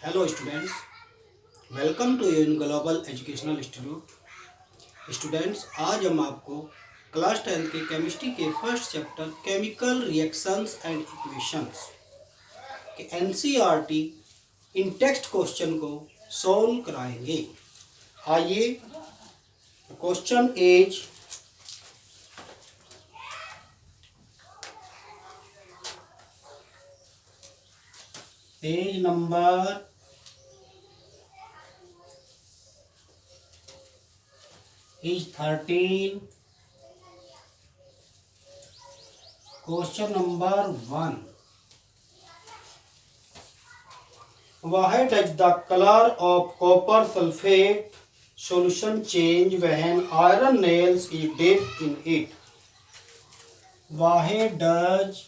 Hello students, welcome to यून global educational institute. Students, आज हम आपको क्लास 10 के केमिस्ट्री के first chapter chemical reactions and equations के एनसीईआरटी इन टेक्स्ट क्वेश्चन को सॉल्व कराएंगे। आइए, question is page number 13, question number 1। Why does the color of copper sulfate solution change when iron nails is dipped in it? Why does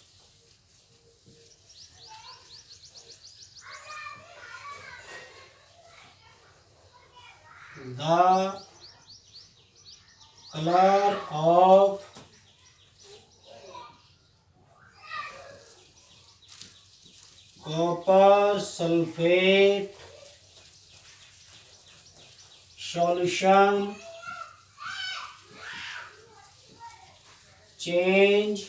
the color of copper sulfate solution change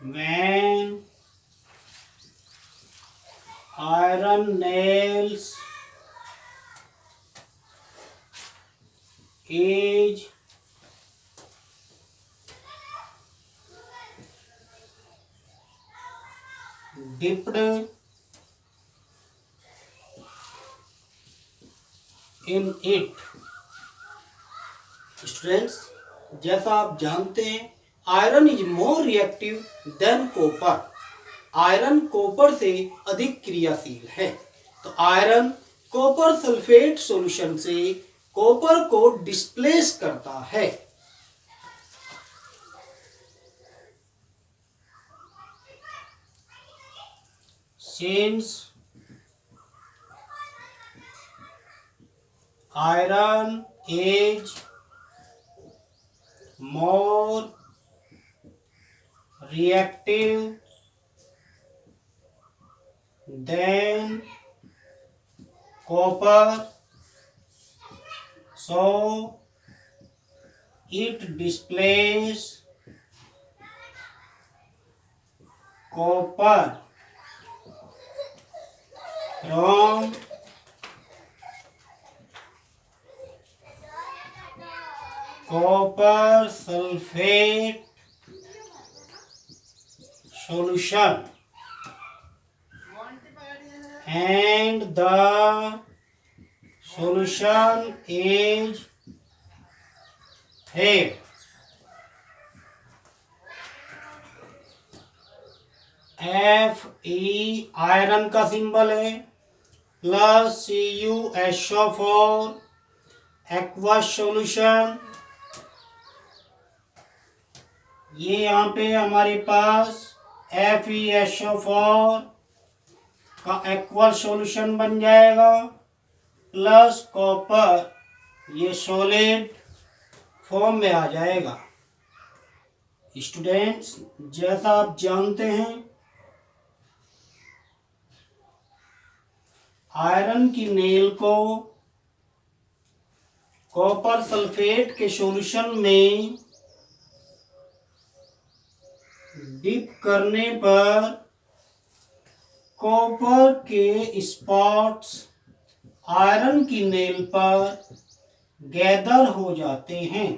when iron nails is dipped in it? Students, जैसा आप जानते हैं, iron is more reactive than copper. Iron copper से अधिक क्रियाशील है, तो iron copper sulphate solution से कॉपर को डिस्प्लेस करता है। Since iron is more reactive than copper, so it displays copper from copper sulfate solution, and the solution is here. Fe iron का सिंबल है, प्लस CuSO4 एक्वस सॉल्यूशन। ये यहाँ पे हमारे पास FeSO4 का एक्वस सॉल्यूशन बन जाएगा, प्लस कॉपर, ये सॉलिड फॉर्म में आ जाएगा। स्टूडेंट्स, जैसा आप जानते हैं, आयरन की नेल को कॉपर सल्फेट के सॉल्यूशन में डिप करने पर कॉपर के स्पॉट्स आयरन की नेल पर गैदर हो जाते हैं।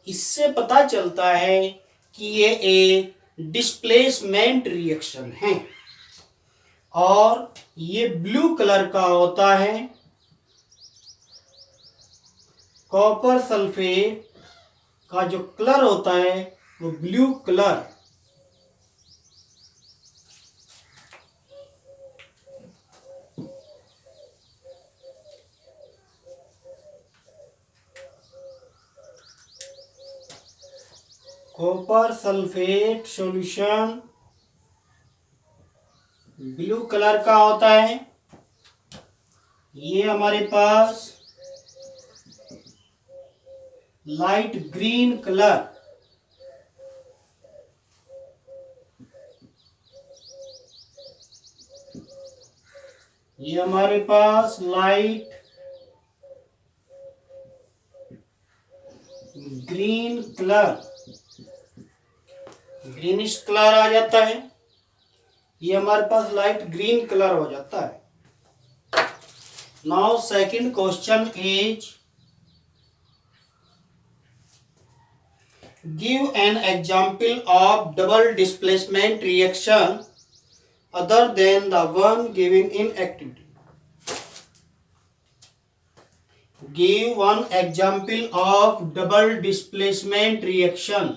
इससे पता चलता है कि ये एक डिस्प्लेसमेंट रिएक्शन है और ये ब्लू कलर का होता है। कॉपर सल्फेट का जो कलर होता है वो blue colour. Copper sulphate solution blue colour का होता है। ये हमारे पास लाइट ग्रीन कलर ये हमारे पास light green colour, greenish colour आ जाता है। ये हमारे पास लाइट ग्रीन कलर हो जाता है। Now second question is give an example of double displacement reaction other than the one given in activity. Give one example of double displacement reaction.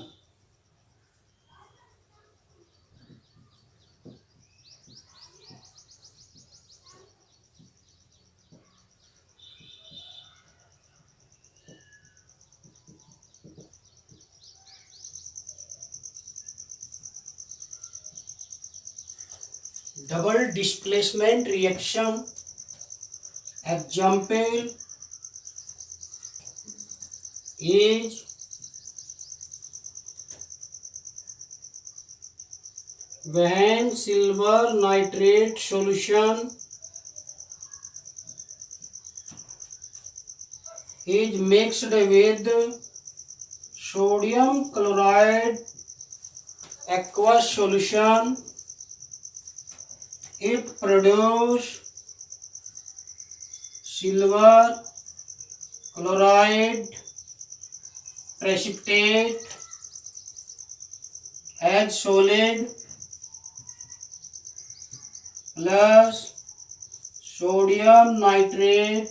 Double displacement reaction example is when silver nitrate solution is mixed with sodium chloride aqueous solution, it produces silver chloride precipitate as solid plus sodium nitrate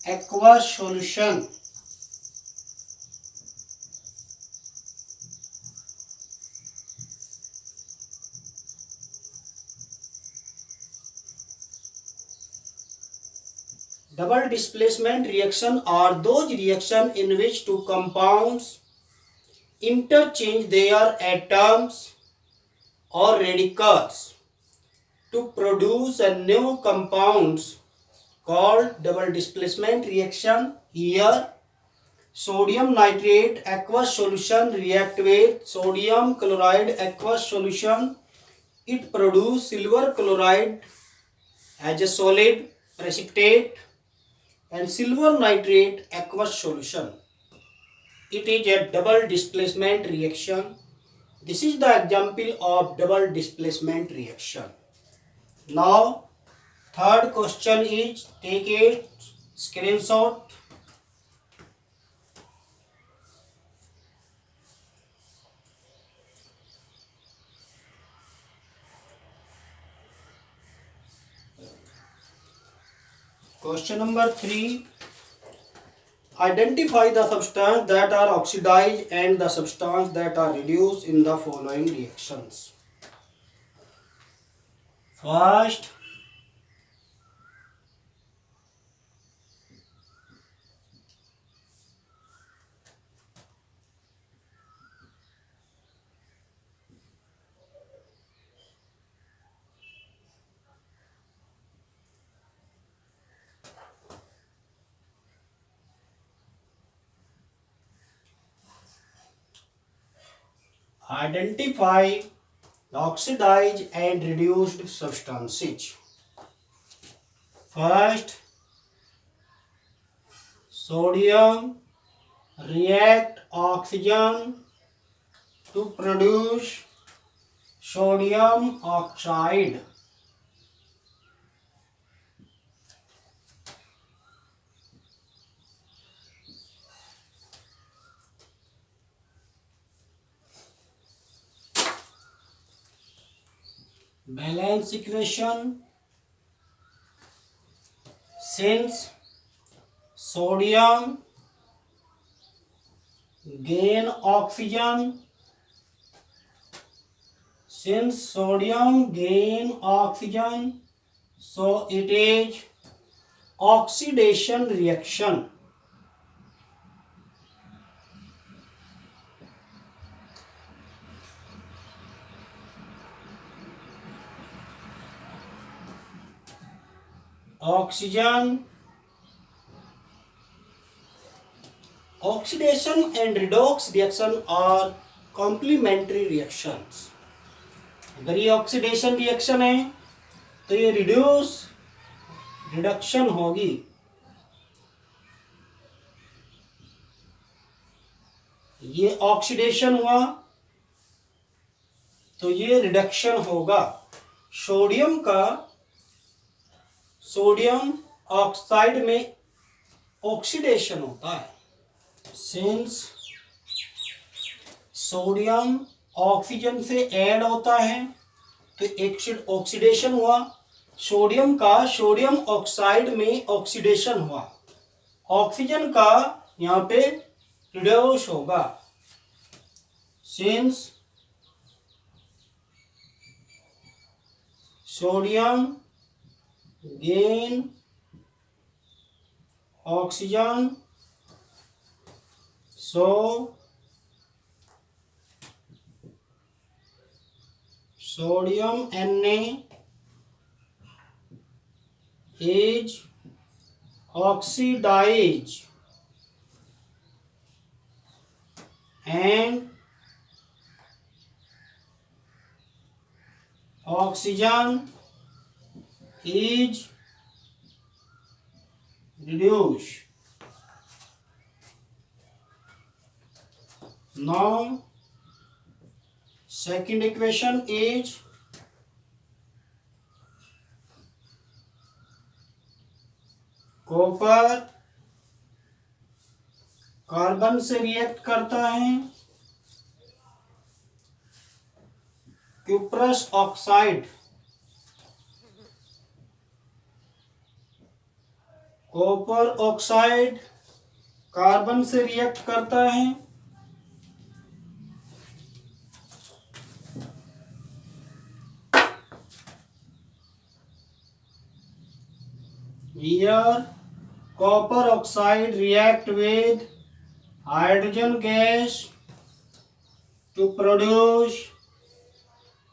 aqueous solution. Double displacement reaction are those reactions in which two compounds interchange their atoms or radicals to produce a new compounds called double displacement reaction. Here sodium nitrate aqueous solution react with sodium chloride aqueous solution. It produces silver chloride as a solid precipitate and silver nitrate aqueous solution. It is a double displacement reaction. This is the example of double displacement reaction. Now, third question is, take a screenshot. Question number 3. Identify the substances that are oxidized and the substances that are reduced in the following reactions. First, identify the oxidized and reduced substances. First, sodium react oxygen to produce sodium oxide. Balance equation, since sodium gain oxygen, so it is oxidation reaction. Oxidation and redox reaction are complementary reactions. अगर ये oxidation reaction है तो ये reduction होगी। ये oxidation हुआ तो ये रिडक्शन होगा। सोडियम ऑक्साइड में ऑक्सीडेशन होता है। सिंस सोडियम ऑक्सीजन से ऐड होता है तो एक ऑक्सीडेशन हुआ। सोडियम ऑक्साइड में ऑक्सीडेशन हुआ। ऑक्सीजन का यहाँ पे रिड्यूस होगा। Since sodium gain oxygen, so sodium Na is oxidized and oxygen is reduced. Now second equation is copper carbon से रिएक्ट करता है, cuprous oxide copper oxide carbon से रिएक्ट करता है, here copper oxide react with hydrogen gas to produce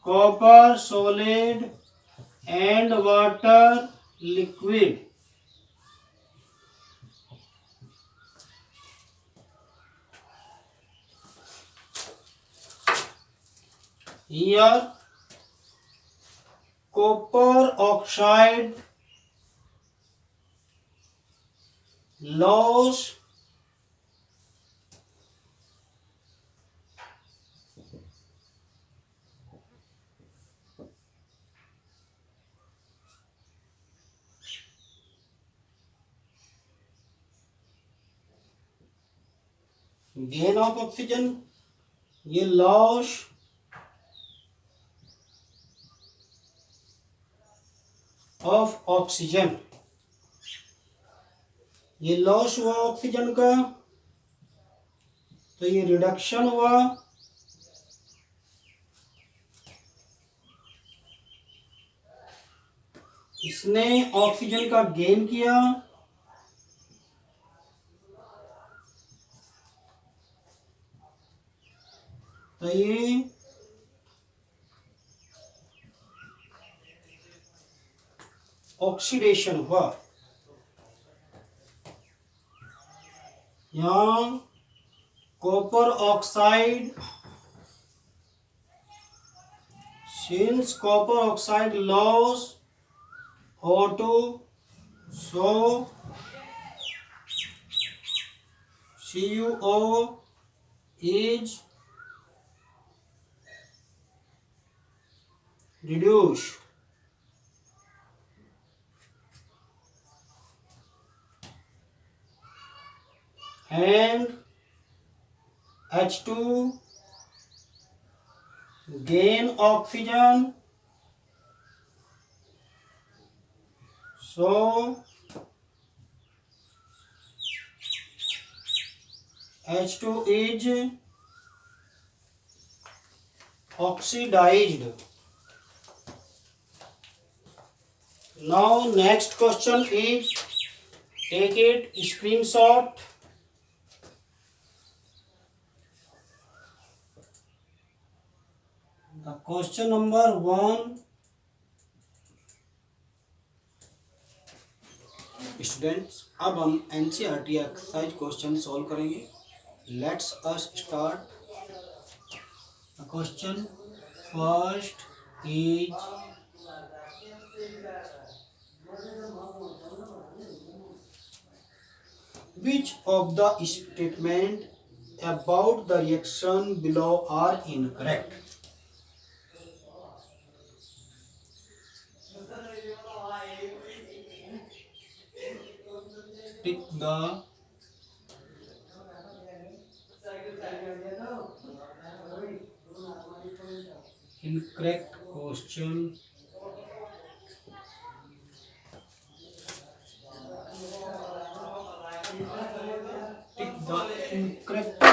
copper solid and water liquid. Here copper oxide loss gain of oxygen, ये loss of oxygen, ये loss हुआ oxygen का तो ये reduction हुआ। इसने ऑक्सीजन का गेन किया तो ये ऑक्सीडेशन हुआ। यहाँ copper oxide, since copper oxide loss O2, so CuO is reduced and H2 gain oxygen, so H2 is oxidized. Now next question is, take it screenshot. The question number 1. Students अब हम NCERT exercise question solve करेंगे। Let's us start. Question first is Which of the statement about the reaction below are incorrect? Pick the incorrect question. Pick the incorrect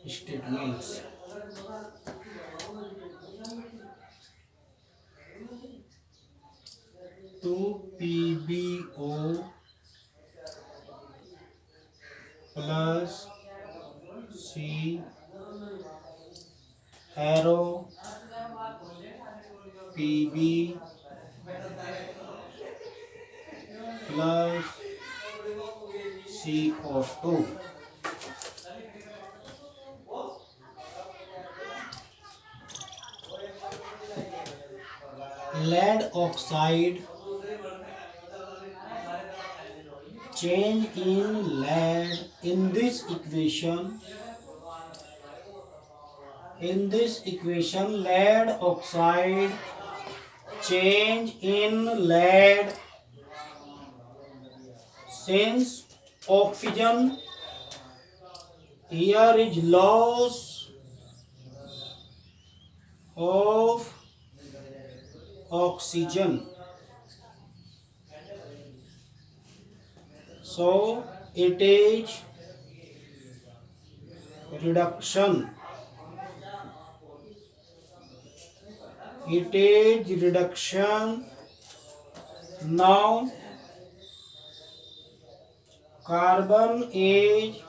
statements. 2PbO plus C arrow Pb plus CO2. Lead oxide change in lead in this equation. In this equation, lead oxide change in lead since oxygen here is loss of oxygen, so it is reduction. It is reduction. Now carbon is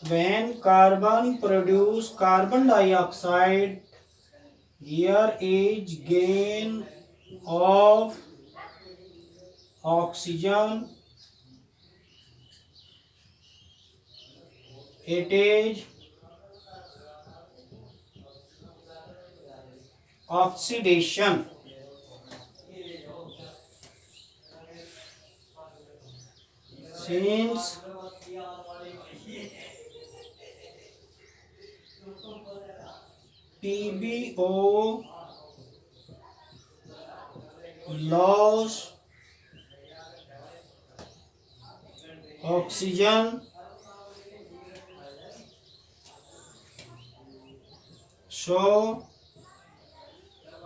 when carbon produce carbon dioxide, here is gain of oxygen. It is oxidation. Since PbO loss oxygen, so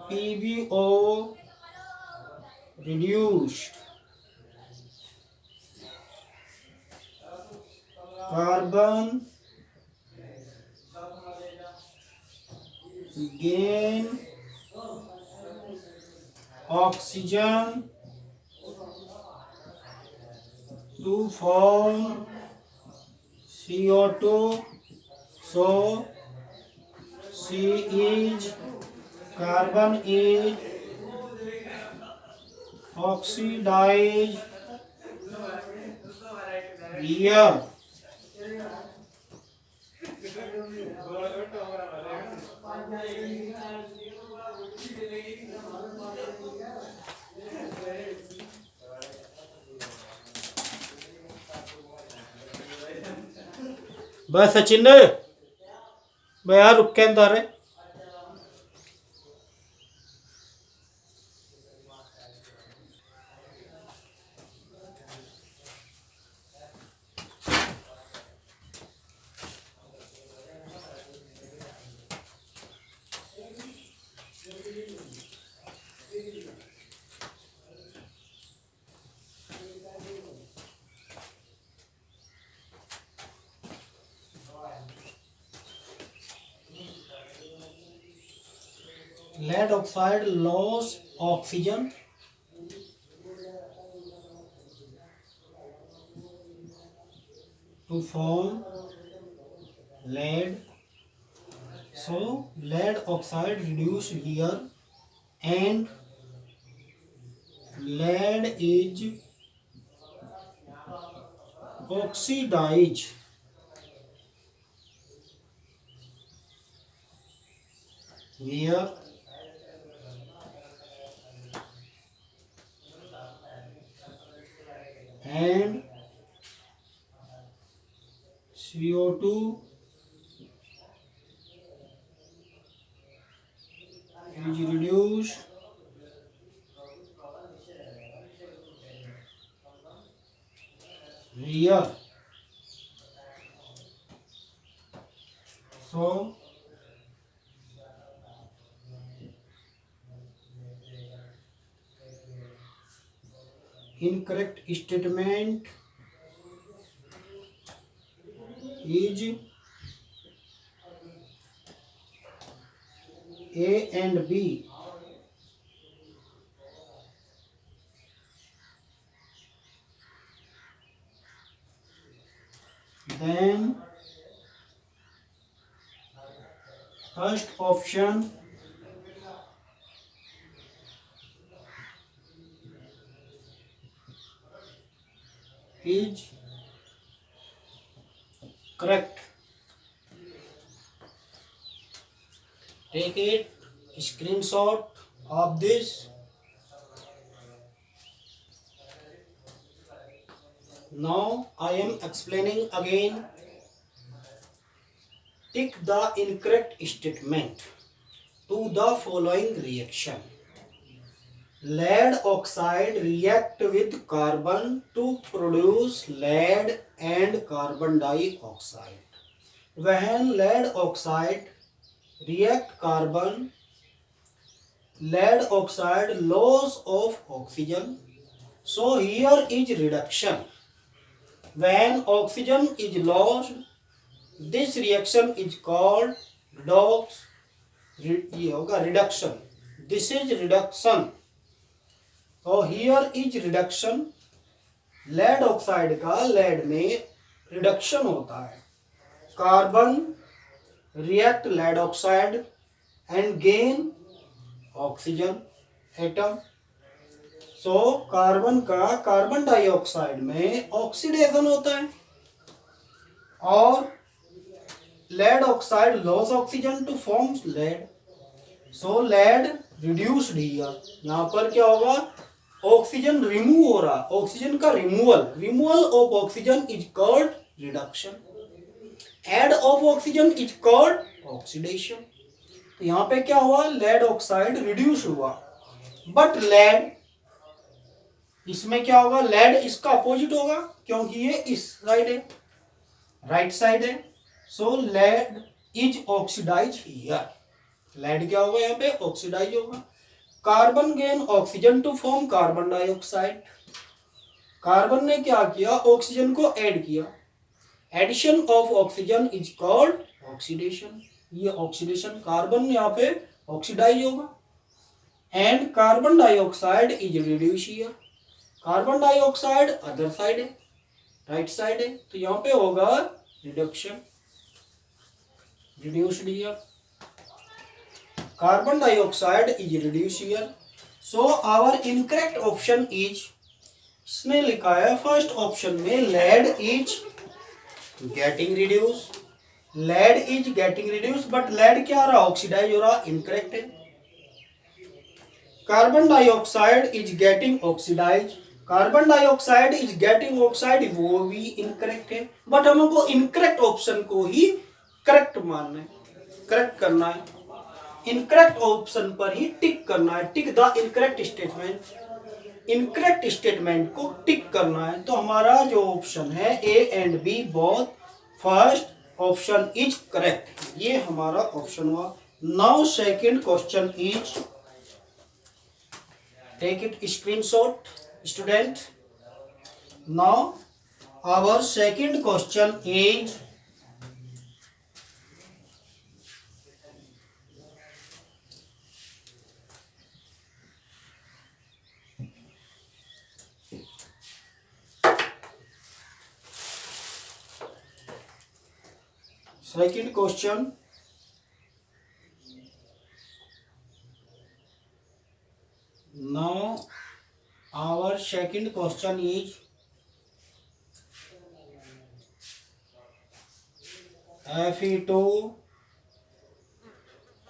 PbO reduced. Carbon gain oxygen to form CO2, so C is carbon is oxidized here. बस सचिन मैं यार रुक के अंदर है. Lead oxide loss oxygen to form lead, so lead oxide reduced here and lead is oxidized. where and CO2 is reduced here. So incorrect statement is A and B. Then first option is correct. Take it screenshot of this. Now I am explaining again. Tick the incorrect statement to the following reaction. Lead oxide react with carbon to produce lead and carbon dioxide. When lead oxide react carbon, lead oxide loss of oxygen. So here is reduction. When oxygen is lost, this reaction is called redox. ये होगा reduction. This is reduction. तो here is reduction. Lead oxide का lead में reduction होता है. Carbon react lead oxide and gain oxygen atom. So carbon का carbon dioxide में oxidation होता है और lead oxide loss oxygen to form lead. So lead reduced here. यहाँ पर क्या होगा, ऑक्सीजन रिमूव हो रहा, ऑक्सीजन का removal of oxygen is called reduction. Add of oxygen is called oxidation. तो यहाँ पे क्या हुआ, लेड ऑक्साइड रिड्यूस हुआ. बट लेड, इसमें क्या होगा, लेड इसका अपोजिट होगा क्योंकि ये इस साइड है, राइट साइड है. So lead is oxidise here. Lead क्या होगा, यहाँ पे ऑक्सीडाइज होगा. Carbon gain oxygen to form carbon dioxide. Carbon ने क्या किया, ऑक्सीजन को ऐड किया. Addition of oxygen is called oxidation. ये ऑक्सीडेशन, कार्बन यहाँ पे ऑक्सीडाइज होगा and carbon dioxide is reduce here. Carbon dioxide other side है, राइट साइड है, तो यहाँ पे होगा reduction, reduced here. Carbon dioxide is reduce here. So our incorrect option is, इसने लिखा है फर्स्ट ऑप्शन में lead is getting reduce. Lead is getting reduce but lead क्या रहा, ऑक्सीडाइज हो रहा, इनकरेक्ट है. Carbon dioxide is getting oxidise. Carbon dioxide is getting oxide, वो भी इनकरेक्ट है. बट हमको इनकरेक्ट ऑप्शन को ही करेक्ट मानना है, करेक्ट करना है. इनकरेक्ट ऑप्शन पर ही टिक करना है. Tick the incorrect statement. Incorrect statement को टिक करना है. तो हमारा जो ऑप्शन है A and B both, first option is correct. ये हमारा ऑप्शन हुआ. Now second question is, take it screenshot student. Now our second question is, second question. Now our second question is Fe2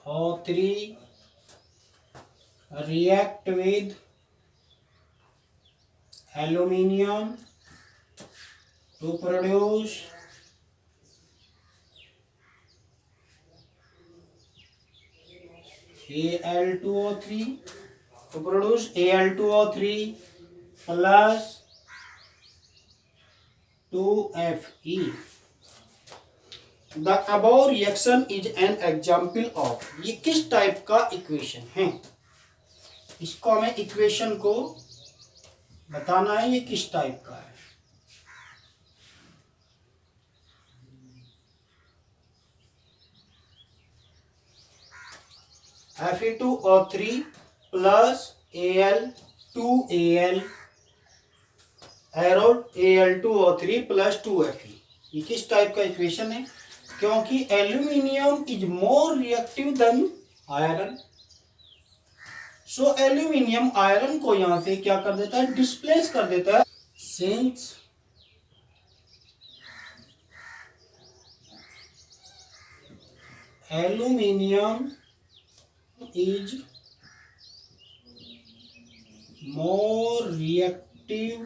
O3 react with aluminium to produce Al2O3 plus 2Fe. The above reaction is an example of, ये किस type का equation है, इसको हमें equation को बताना है ये किस टाइप का है। Fe2O3 plus Al2Al arrowed Al2O3 plus 2Fe, ये किस टाइप का इक्वेशन है, क्योंकि aluminium is more reactive than iron. So aluminium iron को यहां से क्या कर देता है, डिस्प्लेस कर देता है। Since aluminium is more reactive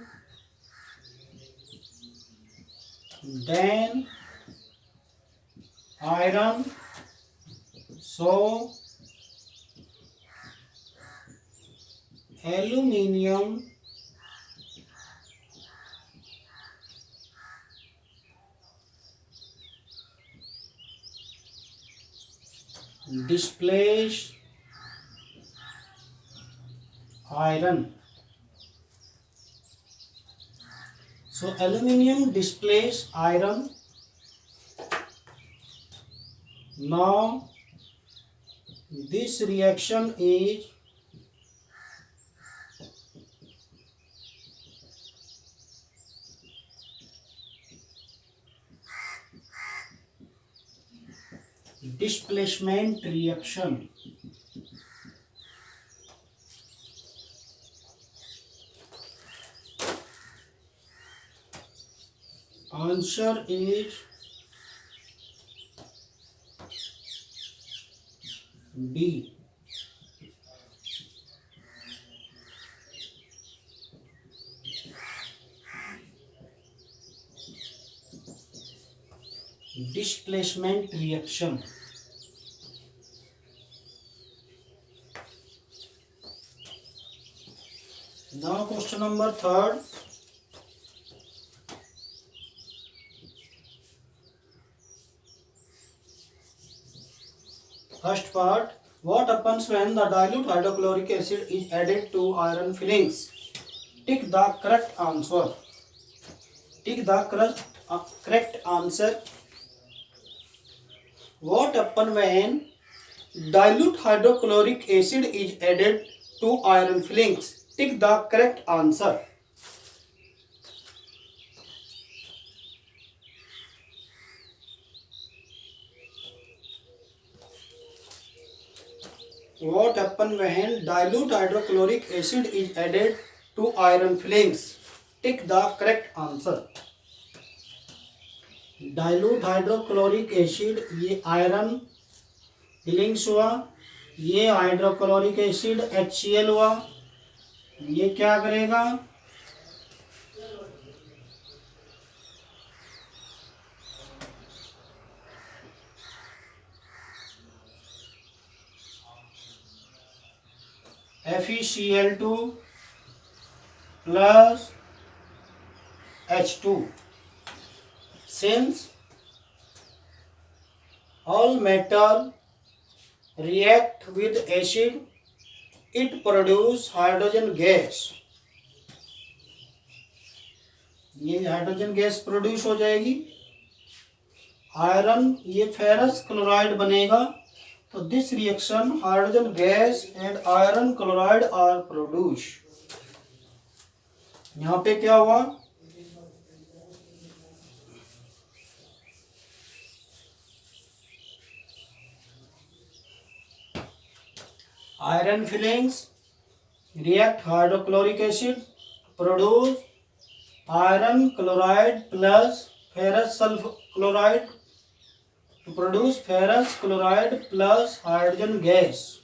than iron, so aluminium displace iron. So aluminium displace iron. Now this reaction is displacement reaction. Answer is D. Displacement reaction. Now question number 3rd. First part, what happens when the dilute hydrochloric acid is added to iron fillings? Tick the correct answer. Tick the correct answer. What happens when dilute hydrochloric acid is added to iron fillings? Tick the correct answer. What happens when dilute hydrochloric acid is added to iron fillings? Tick the correct answer. Dilute hydrochloric acid ये iron filings हुआ, ये hydrochloric acid HCl हुआ, ये क्या करेगा, FeCl2 plus H2. Since all metal react with acid, it produce hydrogen gas. ये hydrogen gas produce हो जाएगी। आयरन ये फेरस क्लोराइड बनेगा, तो this reaction hydrogen gas and iron chloride are produce. यहाँ पे क्या हुआ, iron fillings react hydrochloric acid, produce iron chloride plus ferrous sulfur chloride, to produce ferrous chloride plus hydrogen gas.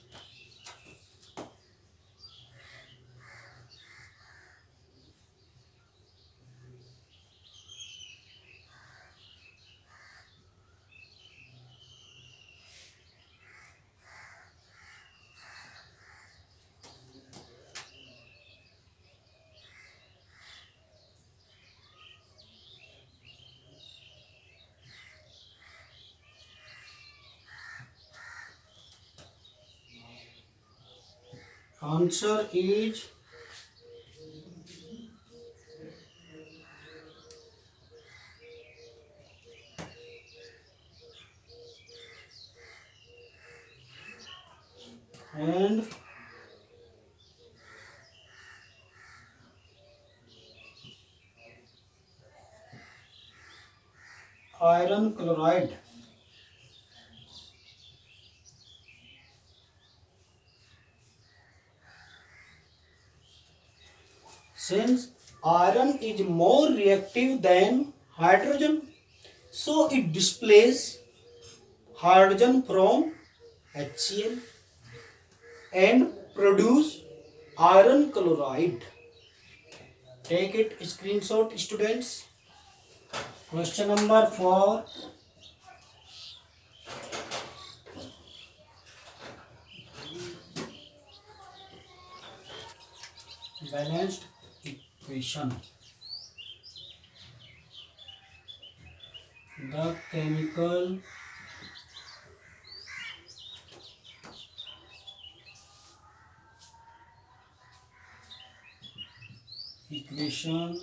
Answer is and iron chloride. Since iron is more reactive than hydrogen, so it displays hydrogen from HCl and produce iron chloride. Take it screenshot, students. Question number 4. Balanced equation. The chemical equation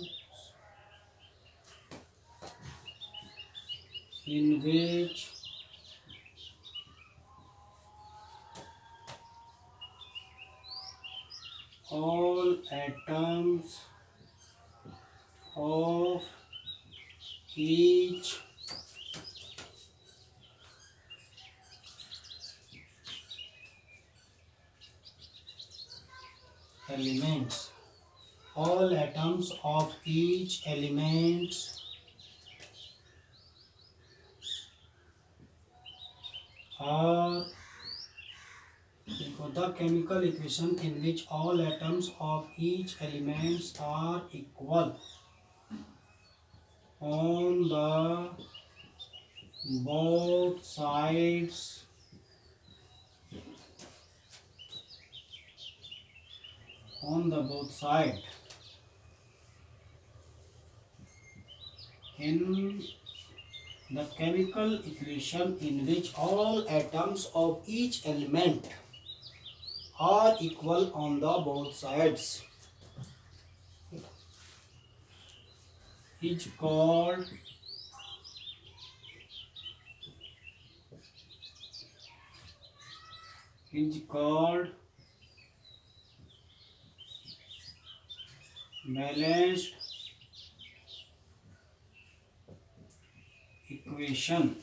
in which all atoms of each elements, all atoms of each elements are the chemical equation in which all atoms of each elements are equal on the both sides in the chemical equation in which all atoms of each element are equal on the both sides is called balanced equation.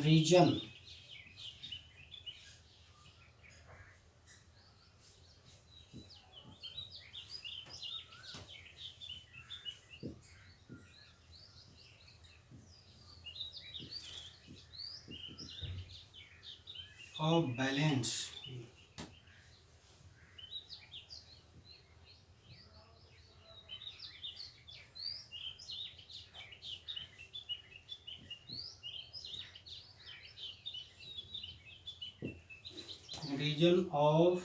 Region. Of balance. Region of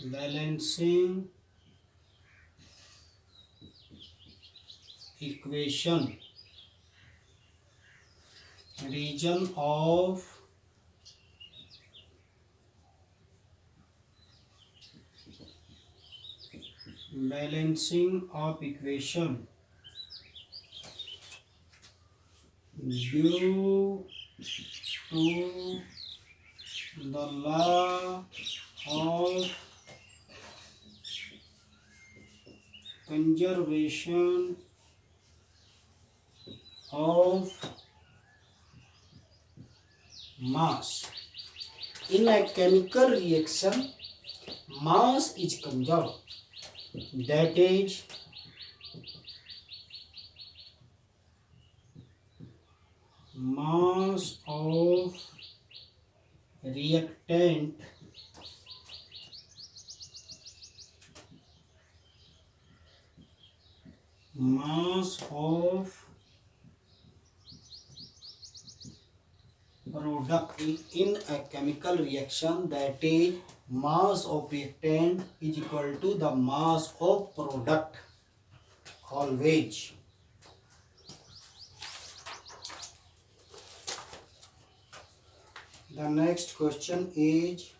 balancing equation. Region of balancing of equation due to the law of conservation of mass. In a chemical reaction, mass is conserved. That is, mass of reactant product in a chemical reaction, that is, mass of reactant is equal to the mass of product always. The next question is,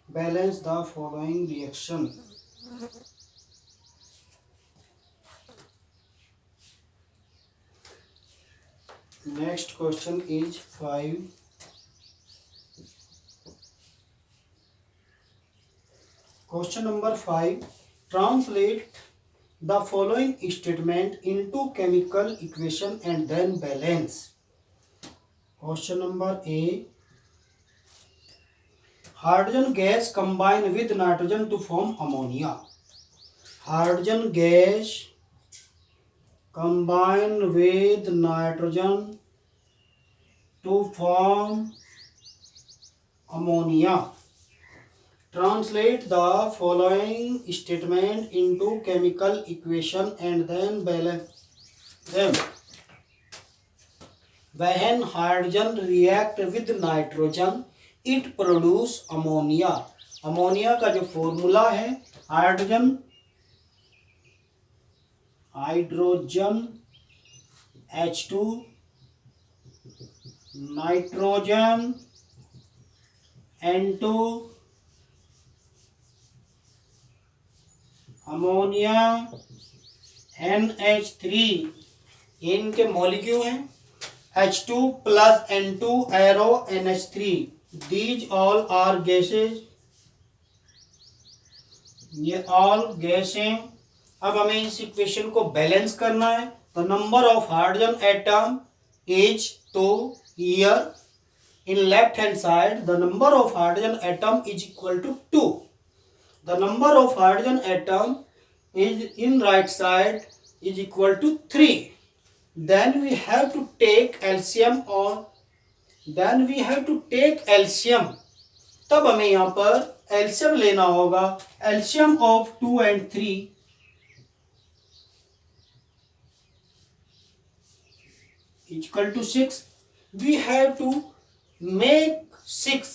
balance the following reaction. Next question is 5. Question number 5. Translate the following statement into chemical equation and then balance. Question number A. Hydrogen gas combine with nitrogen to form ammonia. Hydrogen gas combine with nitrogen to form ammonia. Translate the following statement into chemical equation and then balance them. When hydrogen react with nitrogen, it produce ammonia. Ammonia का जो formula है, hydrogen H2 nitrogen N2 ammonia NH3, इनके molecule हैं H2 plus N2 arrow NH3. These all are gases. ये all gas हैं. अब हमें इस इक्वेशन को बैलेंस करना है. The number of hydrogen atom is 2 here. In left hand side, the number of hydrogen atom is equal to 2. The number of hydrogen atom is in right side is equal to 3. Then we have to take LCM on. तब हमें यहाँ पर LCM लेना होगा. LCM of 2 and 3 equal to 6. We have to make 6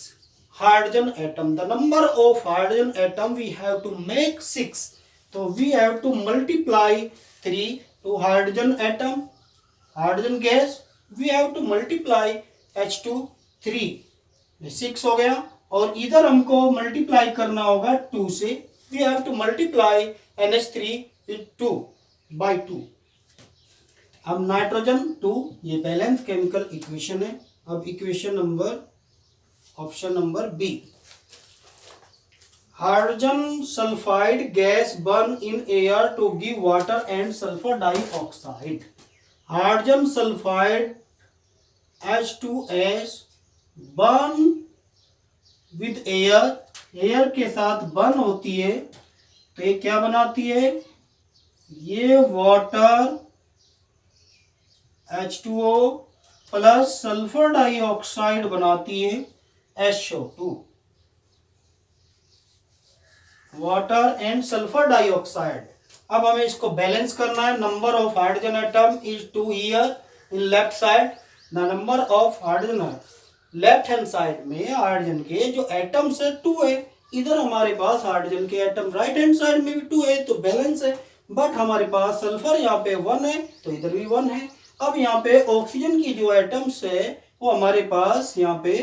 hydrogen atom. The number of hydrogen atom we have to make 6. So we have to multiply 3 to hydrogen atom. Hydrogen gas we have to multiply H2 3, 6 हो गया. और इधर हमको multiply करना होगा 2 से. We have to multiply NH3 2 by 2. अब nitrogen 2, ये बैलेंस केमिकल इक्वेशन है. अब equation number option number B. Hydrogen sulphide gas burn in air to give water and sulphur dioxide. Hydrogen sulphide H2S burn with air, air के साथ burn होती है. तो ये क्या बनाती है? ये water H2O plus sulphur dioxide बनाती है SO2. Water and sulphur dioxide. अब हमें इसको बैलेंस करना है. Number of hydrogen atom is 2 here in left side. The number of hydrogen left hand side में हाइड्रोजन के जो एटम्स है 2 है. इधर हमारे पास हाइड्रोजन के एटम राइट हैंड साइड में भी 2 है, तो बैलेंस है. बट हमारे पास सल्फर यहाँ पे 1 है, तो इधर भी 1 है. अब यहाँ पे ऑक्सीजन की जो एटम्स है वो हमारे पास यहाँ पे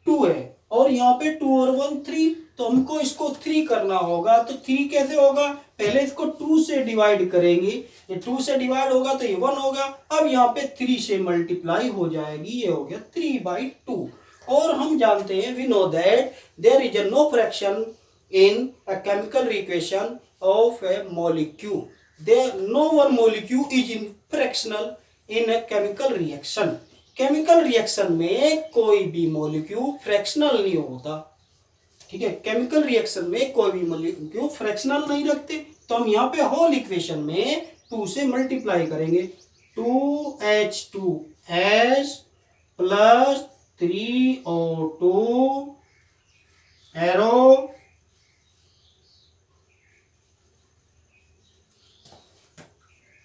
2 है, और यहाँ पे 2 और 1 3. तो हमको इसको 3 करना होगा. तो 3 कैसे होगा? पहले इसको 2 से डिवाइड करेंगे. ये 2 से डिवाइड होगा तो ये 1 होगा. अब यहाँ पे 3 से मल्टीप्लाई हो जाएगी. ये हो गया 3/2. और हम जानते हैं, we know that there is a no fraction in a chemical reaction of a molecule. There no one molecule is in fractional in a chemical reaction. Chemical reaction में कोई भी मॉलिक्यूल फ्रैक्शनल नहीं होता. ठीक है, केमिकल रिएक्शन में कोई भी मॉलिक्यूल फ्रैक्शनल नहीं रखते, तो हम यहाँ पे होल इक्वेशन में 2 से मल्टीप्लाई करेंगे। 2H2S plus 3O2 arrow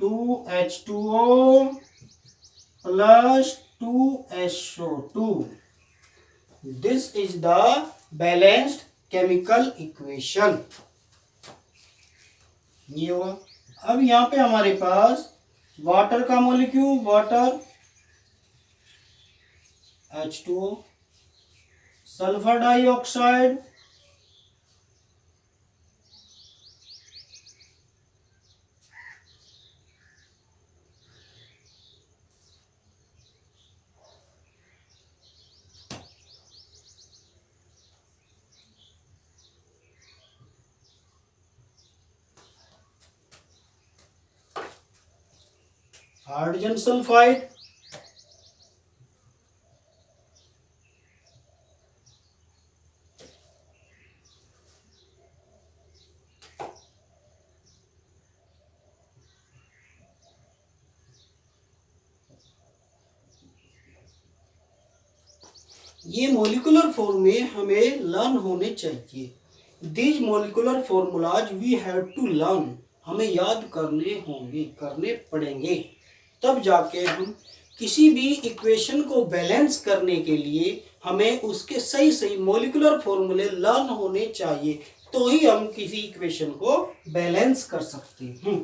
2H2O plus 2SO2। This is the balanced chemical equation. ये हुआ। अब यहाँ पे हमारे पास वाटर का molecule, water H2O, sulphur dioxide hydrogen sulphide, ये मॉलिक्यूलर फॉर्म में हमें लर्न होने चाहिए। These molecular formulas we have to learn, हमें याद करने होंगे, करने पड़ेंगे, तब जाके हम किसी भी इक्वेशन को बैलेंस करने के लिए हमें उसके सही सही मॉलिक्यूलर फॉर्मूले लर्न होने चाहिए, तो ही हम किसी इक्वेशन को बैलेंस कर सकते हैं।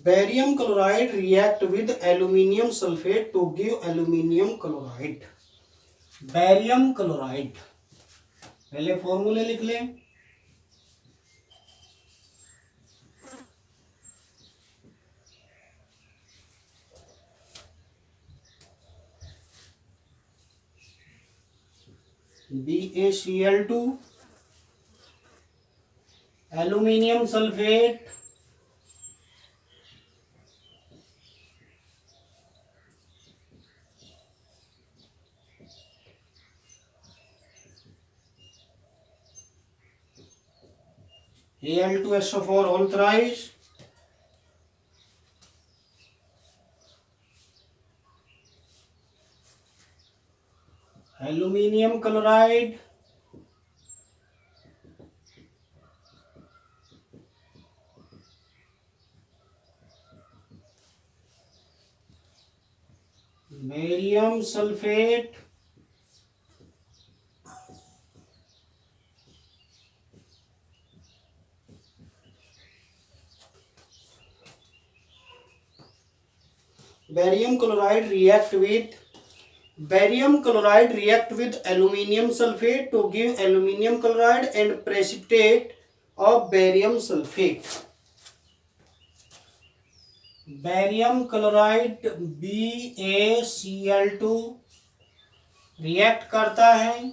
Barium chloride react with aluminium sulphate to give aluminium chloride. Barium chloride, पहले फॉर्मूले लिख लें। BaCl2, aluminium sulphate, Al2SO4 all thrice, aluminium chloride, barium sulphate, barium chloride react with aluminium sulfate to give aluminium chloride and precipitate of barium sulfate. Barium chloride BaCl2 react करता है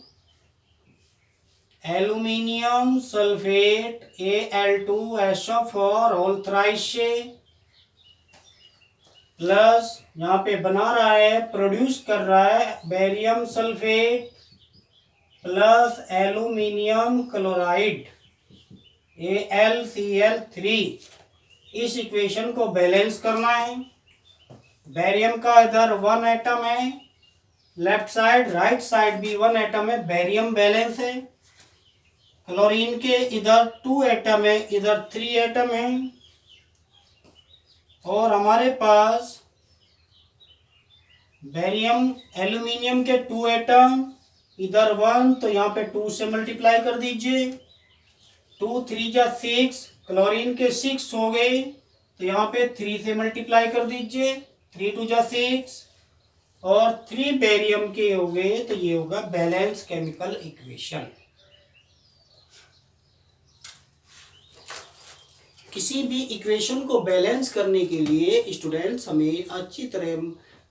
aluminium sulphate Al2SO4 whole thrice से, plus यहाँ पे बना रहा है, produce कर रहा है barium sulphate plus aluminium chloride AlCl3। इस इक्वेशन को बैलेंस करना है। बेरियम का इधर 1 एटम है, लेफ्ट साइड, राइट साइड भी 1 एटम है, बेरियम बैलेंस है। क्लोरीन के इधर 2 एटम है, इधर 3 एटम है, और हमारे पास बेरियम एल्यूमिनियम के 2 एटम, इधर 1, तो यहाँ पे 2 से मल्टीप्लाई कर दीजिए। 2 3 जा 6, क्लोरीन के 6 हो गए, तो यहाँ पे 3 से मल्टीप्लाई कर दीजिए। 3 2 जा 6, और 3 बेरियम के हो गए, तो ये होगा बैलेंस केमिकल इक्वेशन। किसी भी इक्वेशन को बैलेंस करने के लिए स्टूडेंट्स हमें अच्छी तरह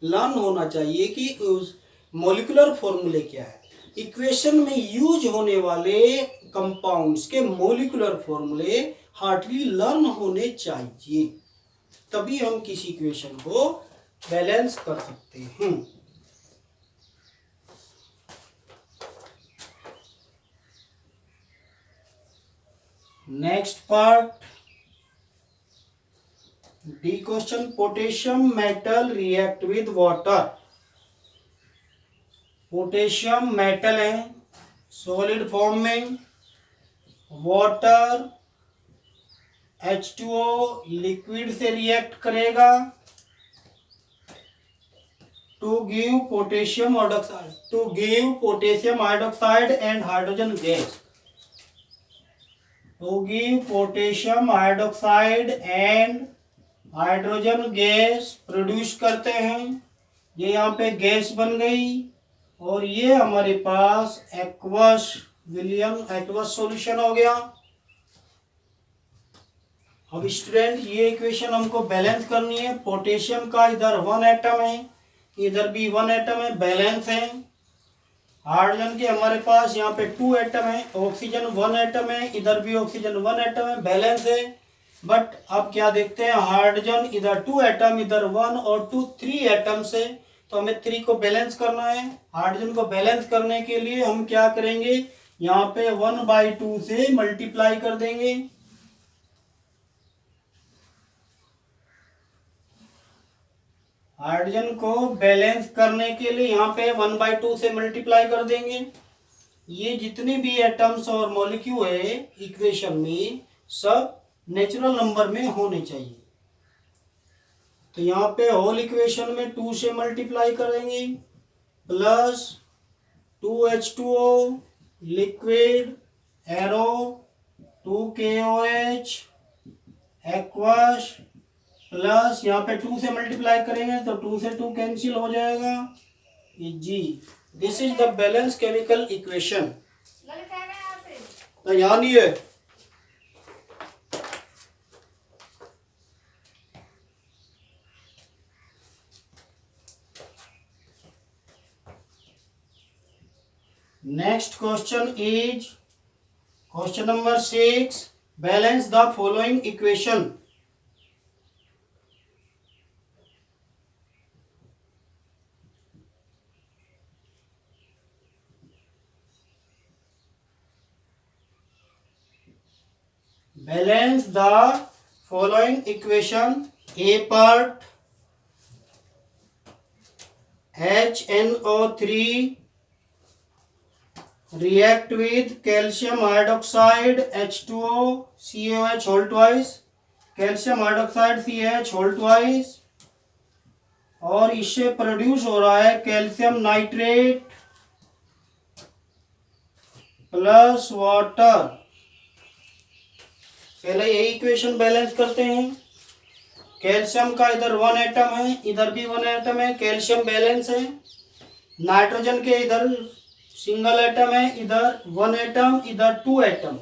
लर्न होना चाहिए कि उस मॉलिक्यूलर फॉर्मूले क्या है। इक्वेशन में यूज होने वाले कंपाउंड्स के मॉलिक्यूलर फॉर्मूले हार्डली लर्न होने चाहिए, तभी हम किसी इक्वेशन को बैलेंस कर सकते हैं। Next part D question, potassium metal react with water. Potassium metal है सॉलिड फॉर्म में, वाटर H2O लिक्विड से रिएक्ट करेगा to give potassium hydroxide and hydrogen gas. To give potassium hydroxide and hydrogen gas produce करते हैं। ये यहाँ पे gas बन गई और ये हमारे पास एक्वस सॉल्यूशन हो गया। अब स्टूडेंट ये इक्वेशन हमको बैलेंस करनी है। पोटेशियम का इधर 1 एटम है, इधर भी 1 एटम है, बैलेंस है। हाइड्रोजन के हमारे पास यहाँ पे 2 एटम है, ऑक्सीजन 1 एटम है, इधर भी ऑक्सीजन 1 एटम है, बैलेंस है। बट अब क्या देखते हैं, हाइड्रोजन इधर 2 एटम, इधर 1 और 2 3 एटम से, तो हमें 3 को बैलेंस करना है। हाइड्रोजन को बैलेंस करने के लिए हम क्या करेंगे, यहाँ पे 1/2 से मल्टीप्लाई कर देंगे। हाइड्रोजन को बैलेंस करने के लिए यहाँ पे 1/2 से मल्टीप्लाई कर देंगे। ये जितने भी एटम्स और मॉलिक्यूल है इक्वेशन में सब नेचुरल नंबर में होने चाहिए। तो यहाँ पे होल इक्वेशन में 2 से मल्टीप्लाई करेंगे, plus 2H2O liquid arrow 2KOH aqueous, plus यहाँ पे 2 से मल्टीप्लाई करेंगे तो 2 से 2 कैंसिल हो जाएगा, ये जी। This is the balance chemical equation. तो यहाँ नहीं है। Next question is question number 6, balance the following equation. Balance the following equation. A part HNO3 react with calcium hydroxide H2O CaOH whole twice, calcium hydroxide CaH whole twice, और इससे produce हो रहा है calcium nitrate plus water. पहले यही equation balance करते हैं। Calcium का इधर 1 एटम है, इधर भी 1 एटम है, कैल्शियम बैलेंस है। नाइट्रोजन के इधर सिंगल एटम है, इधर 1 एटम, इधर 2 एटम।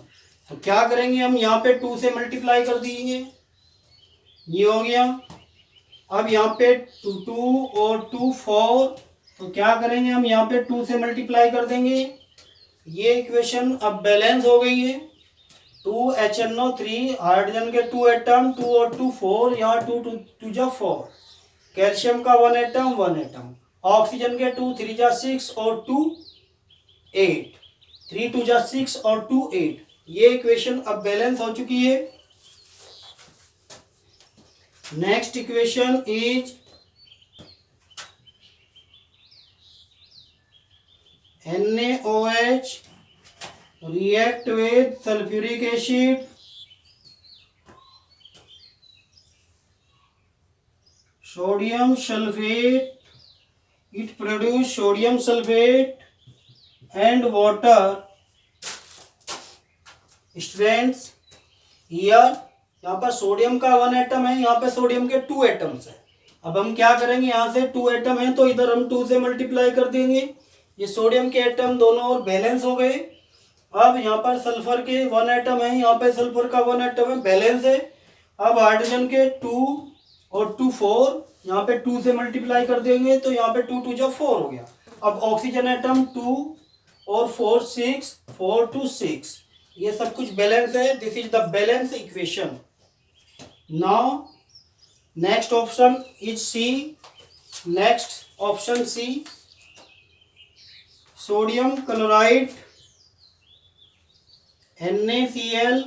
तो क्या करेंगे हम, यहाँ पे 2 से मल्टीप्लाई कर देंगे, ये हो गया। अब यहाँ पे 2 और 2 4, तो क्या करेंगे हम, यहाँ पे 2 से मल्टीप्लाई कर देंगे। ये इक्वेशन अब बैलेंस हो गई है। 2HNO3 हाइड्रोजन के 2 एटम, 2 और 2 4, यहाँ 2 2 जा 4, कैल्शियम का 1 एटम 1 एटम, ऑक्सीजन के 2 3 जा 6 और 2 8, 3 2 जा 6 और 2 8। ये इक्वेशन अब बैलेंस हो चुकी है। Next equation is NaOH react with sulfuric acid, sodium sulfate, it produce sodium sulfate and water. Students, here यहाँ पर सोडियम का 1 एटम है, यहाँ पे सोडियम के 2 एटम्स है। अब हम क्या करेंगे, यहाँ से 2 एटम है तो इधर हम 2 से मल्टीप्लाई कर देंगे। ये सोडियम के एटम दोनों और बैलेंस हो गए। अब यहाँ पर सल्फर के 1 एटम है, यहाँ पे सल्फर का 1 एटम है, बैलेंस है। अब हाइड्रोजन के 2 और 2 4, यहाँ पे 2 से मल्टीप्लाई कर देंगे तो यहाँ पे 2 2 जा 4 हो गया। अब ऑक्सीजन एटम 2 और 4 6, 4 2 6, ये सब कुछ बैलेंस है। This is the balance equation. Now next option is C. Next option C, sodium chloride NaCl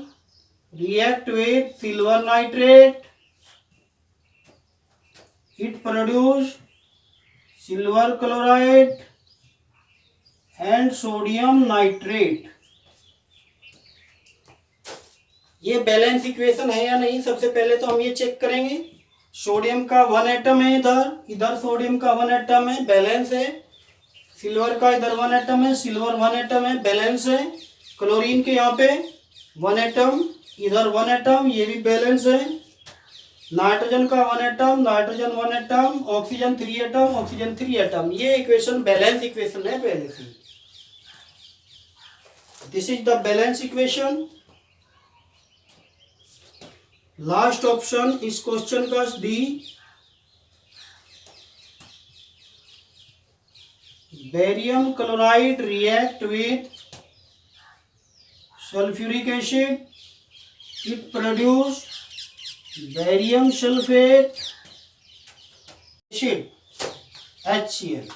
react with silver nitrate, it produce silver chloride and sodium nitrate. ये बैलेंस इक्वेशन है या नहीं, सबसे पहले तो हम ये चेक करेंगे। सोडियम का 1 एटम है, इधर सोडियम का 1 एटम है, बैलेंस है। सिल्वर का इधर 1 एटम है, सिल्वर 1 एटम है, बैलेंस है। क्लोरीन के यहाँ पे 1 एटम, इधर 1 एटम, ये भी बैलेंस है। नाइट्रोजन का 1 atom, nitrogen 1 atom, oxygen 3 atom, oxygen 3 atom. ये इक्वेशन बैलेंस इक्वेशन है पहले से। This is the balance equation. Last option इस क्वेश्चन का D, barium chloride react with sulphuric acid, it produce barium sulphate acid HCl।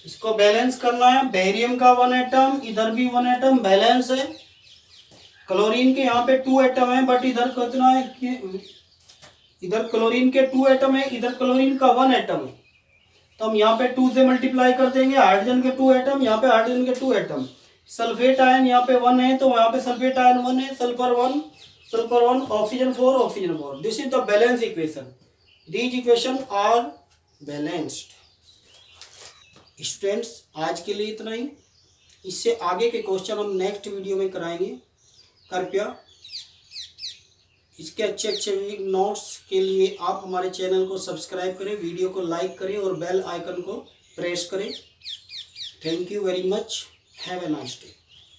इसको balance करना है। Barium का 1 एटम, इधर भी 1 एटम, बैलेंस है। क्लोरीन के यहाँ पे 2 एटम है, बट इधर कितना है कि इधर क्लोरीन के 2 एटम है, इधर क्लोरीन का 1 एटम है, तो हम यहाँ पे 2 से मल्टीप्लाई कर देंगे। हाइड्रोजन के 2 एटम, यहाँ पे हाइड्रोजन के 2 एटम। सल्फेट आयन यहाँ पे 1 है, तो यहाँ पे सल्फेट आयन 1 है, sulphur 1, oxygen 4, oxygen 4। This is the balance equation. These equation are balanced. Students, आज के लिए इतना ही। इससे आगे के क्वेश्चन हम नेक्स्ट वीडियो में कराएंगे। कृपया इसके अच्छे अच्छे नोट्स के लिए आप हमारे चैनल को सब्सक्राइब करें, वीडियो को लाइक करें और बेल आइकन को प्रेस करें। Thank you very much. Have a nice day.